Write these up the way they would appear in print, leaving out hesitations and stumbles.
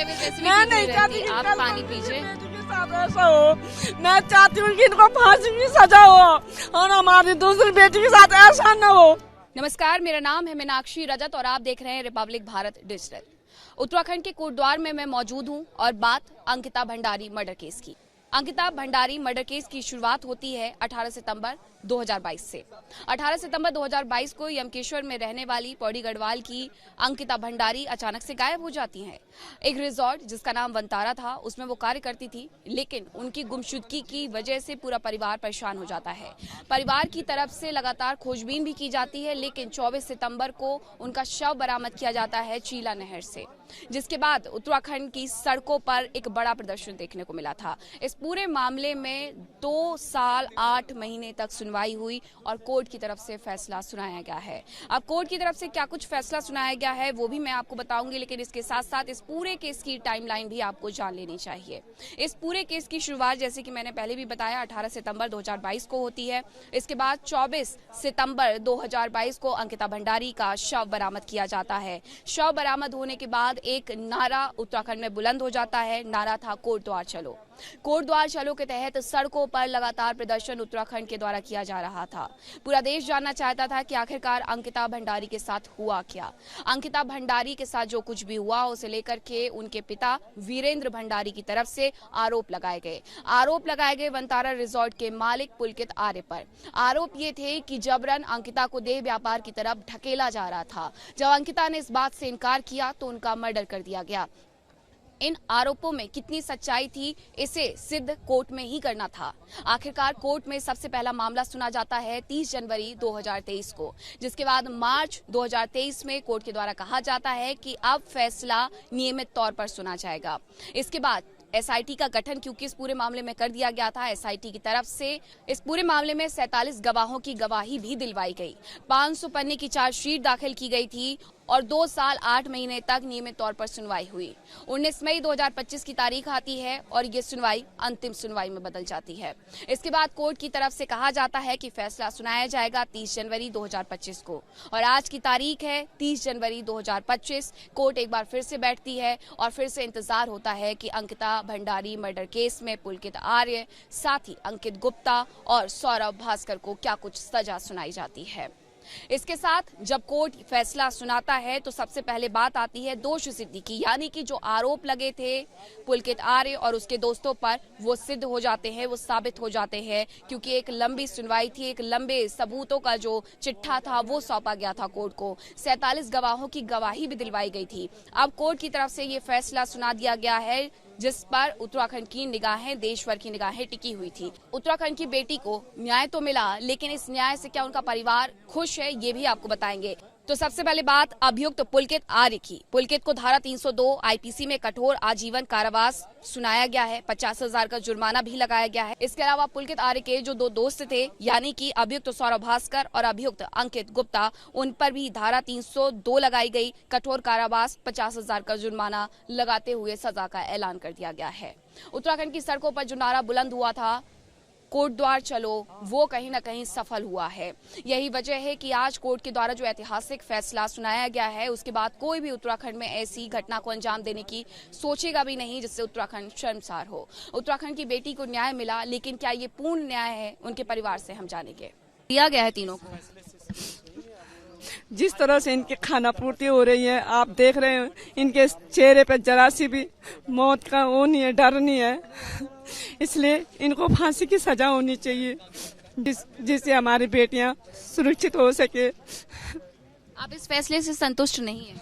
तबीयत वैसे भी मैं ठीक नहीं नहीं चाहती रहती, कि आप कल पानी को पीजिए। मेरी बेटी के साथ ऐसा हो। मैं चाहती हूँ कि इनको फांसी की सजा हो और हमारी दूसरी बेटी के साथ ऐसा न हो। नमस्कार, मेरा नाम है मीनाक्षी रजत और आप देख रहे हैं रिपब्लिक भारत डिजिटल। उत्तराखंड के कोटद्वार में मैं मौजूद हूं और बात अंकिता भंडारी मर्डर केस की। अंकिता भंडारी मर्डर केस की शुरुआत होती है 18 सितंबर 2022 से। 18 सितंबर 2022 को यमकेश्वर में रहने वाली पौड़ी गढ़वाल की अंकिता भंडारी अचानक से गायब हो जाती हैं। एक रिजॉर्ट जिसका नाम वंतारा था, उसमें वो कार्य करती थी, लेकिन उनकी गुमशुदगी की वजह से पूरा परिवार परेशान हो जाता है। परिवार की तरफ से लगातार खोजबीन भी की जाती है, लेकिन 24 सितंबर को उनका शव बरामद किया जाता है चीला नहर से, जिसके बाद उत्तराखंड की सड़कों पर एक बड़ा प्रदर्शन देखने को मिला था। इस पूरे मामले में 2 साल 8 महीने तक सुनवाई हुई और कोर्ट की तरफ से फैसला सुनाया गया है। अब कोर्ट की तरफ से क्या कुछ फैसला सुनाया गया है वो भी मैं आपको बताऊंगी, लेकिन इसके साथ साथ इस पूरे केस की टाइमलाइन भी आपको जान लेनी चाहिए। इस पूरे केस की शुरुआत, जैसे कि मैंने पहले भी बताया, 18 सितंबर 2022 को होती है। इसके बाद 24 सितंबर 2022 को अंकिता भंडारी का शव बरामद किया जाता है। शव बरामद होने के बाद एक नारा उत्तराखंड में बुलंद हो जाता है। नारा था कोटद्वार चलो। कोटद्वार चलो के तहत सड़कों पर लगातार प्रदर्शन उत्तराखंड के द्वारा किया जा रहा था। पूरा देश जानना चाहता था कि आखिरकार अंकिता भंडारी के साथ हुआ क्या। अंकिता भंडारी के साथ जो कुछ भी हुआ उसे लेकर के उनके पिता वीरेंद्र भंडारी की तरफ से आरोप लगाए गए वंतारा रिजॉर्ट के मालिक पुलकित आर्य पर। आरोप ये थे कि जबरन अंकिता को देह व्यापार की तरफ ढकेला जा रहा था। जब अंकिता ने इस बात से इनकार किया तो उनका मर्डर कर दिया गया। इन आरोपों में कितनी सच्चाई थी, इसे सिद्ध कोर्ट में ही करना था। आखिरकार कोर्ट में सबसे पहला मामला सुना जाता है 30 जनवरी 2023 को, जिसके बाद मार्च 2023 में कोर्ट के द्वारा कहा जाता है कि अब फैसला नियमित तौर पर सुना जाएगा। इसके बाद एसआईटी का गठन, क्योंकि इस पूरे मामले में कर दिया गया था, एसआईटी की तरफ से इस पूरे मामले में 47 गवाहों की गवाही भी दिलवाई गई। 500 पन्ने की चार्जशीट दाखिल की गई थी और 2 साल 8 महीने तक नियमित तौर पर सुनवाई हुई। 19 मई 2025 की तारीख आती है और ये सुनवाई अंतिम सुनवाई में बदल जाती है। इसके बाद कोर्ट की तरफ से कहा जाता है कि फैसला सुनाया जाएगा 30 जनवरी 2025 को, और आज की तारीख है 30 जनवरी 2025। कोर्ट एक बार फिर से बैठती है और फिर से इंतजार होता है कि अंकिता भंडारी मर्डर केस में पुलकित आर्य, साथ ही अंकित गुप्ता और सौरभ भास्कर को क्या कुछ सजा सुनाई जाती है। इसके साथ जब कोर्ट फैसला सुनाता है तो सबसे पहले बात आती है दोष सिद्धि की, यानी कि जो आरोप लगे थे पुलकित आर्य और उसके दोस्तों पर, वो सिद्ध हो जाते हैं, वो साबित हो जाते हैं, क्योंकि एक लंबी सुनवाई थी, एक लंबे सबूतों का जो चिट्ठा था वो सौंपा गया था कोर्ट को। 47 गवाहों की गवाही भी दिलवाई गई थी। अब कोर्ट की तरफ से ये फैसला सुना दिया गया है, जिस पर उत्तराखंड की निगाहें, देश भर की निगाहें टिकी हुई थी। उत्तराखंड की बेटी को न्याय तो मिला, लेकिन इस न्याय से क्या उनका परिवार खुश है, ये भी आपको बताएंगे। तो सबसे पहले बात अभियुक्त पुलकित आर्य की। पुलकित को धारा 302 आईपीसी में कठोर आजीवन कारावास सुनाया गया है। 50,000 का जुर्माना भी लगाया गया है। इसके अलावा पुलकित आर्य के जो 2 दोस्त थे, यानी कि अभियुक्त सौरभ भास्कर और अभियुक्त अंकित गुप्ता, उन पर भी धारा 302 लगाई गई। कठोर कारावास, 50,000 का जुर्माना लगाते हुए सजा का ऐलान कर दिया गया है। उत्तराखंड की सड़कों पर जो नारा बुलंद हुआ था कोटद्वार चलो, वो कहीं ना कहीं सफल हुआ है। यही वजह है कि आज कोर्ट के द्वारा जो ऐतिहासिक फैसला सुनाया गया है, उसके बाद कोई भी उत्तराखंड में ऐसी घटना को अंजाम देने की सोचेगा भी नहीं जिससे उत्तराखंड शर्मसार हो। उत्तराखंड की बेटी को न्याय मिला, लेकिन क्या ये पूर्ण न्याय है, उनके परिवार से हम जानेंगे। दिया गया है तीनों को। जिस तरह से इनकी खाना पूर्ति हो रही है, आप देख रहे हैं इनके चेहरे पे जरा सी भी मौत का वो नहीं है, डर नहीं है। इसलिए इनको फांसी की सजा होनी चाहिए, जिससे हमारी बेटियां सुरक्षित हो सके। आप इस फैसले से संतुष्ट नहीं है?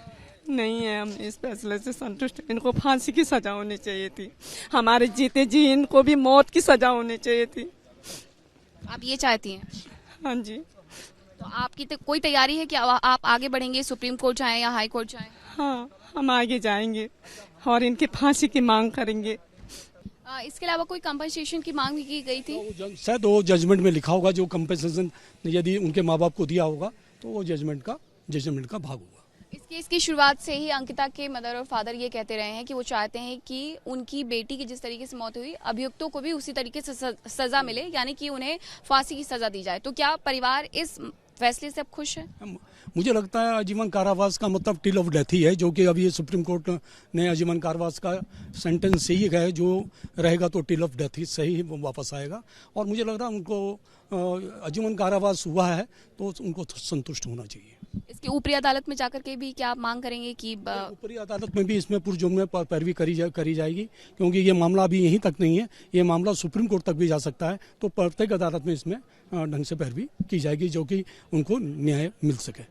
नहीं है, हम इस फैसले से संतुष्ट। इनको फांसी की सजा होनी चाहिए थी। हमारे जीते जी इनको भी मौत की सजा होनी चाहिए थी। आप ये चाहती हैं? हाँ जी। तो आपकी कोई तैयारी है कि आप आगे बढ़ेंगे, सुप्रीम कोर्ट जाएं या हाई कोर्ट जाएं? हाँ, हम आगे जाएंगे और इनकी फांसी की मांग करेंगे। इसके अलावा कोई कंपनसेशन की मांग भी की गई थी? शायद वो जजमेंट में लिखा होगा, जो कंपनसेशन यदि उनके माँ बाप को दिया होगा तो वो जजमेंट का भाग होगा। इस केस की शुरुआत से ही अंकिता के मदर और फादर ये कहते रहे हैं कि वो चाहते हैं कि उनकी बेटी की जिस तरीके से मौत हुई, अभियुक्तों को भी उसी तरीके से सजा मिले, यानी कि उन्हें फांसी की सजा दी जाए। तो क्या परिवार इस फैसले से आप खुश हैं? मुझे लगता है आजीवन कारावास का मतलब टिल ऑफ डेथ ही है, जो कि अभी ये सुप्रीम कोर्ट ने आजीवन कारावास का सेंटेंस सही है, जो रहेगा तो टिल ऑफ डेथ ही सही वापस आएगा। और मुझे लग रहा है उनको आजीवन कारावास हुआ है तो उनको संतुष्ट होना चाहिए। इसकी ऊपरी अदालत में जाकर के भी क्या आप मांग करेंगे कि ऊपरी अदालत में भी इसमें पुरजुर्म में पैरवी करी जाएगी, क्योंकि ये मामला अभी यहीं तक नहीं है, ये मामला सुप्रीम कोर्ट तक भी जा सकता है। तो प्रत्येक अदालत में इसमें ढंग से पैरवी की जाएगी, जो कि उनको न्याय मिल सके।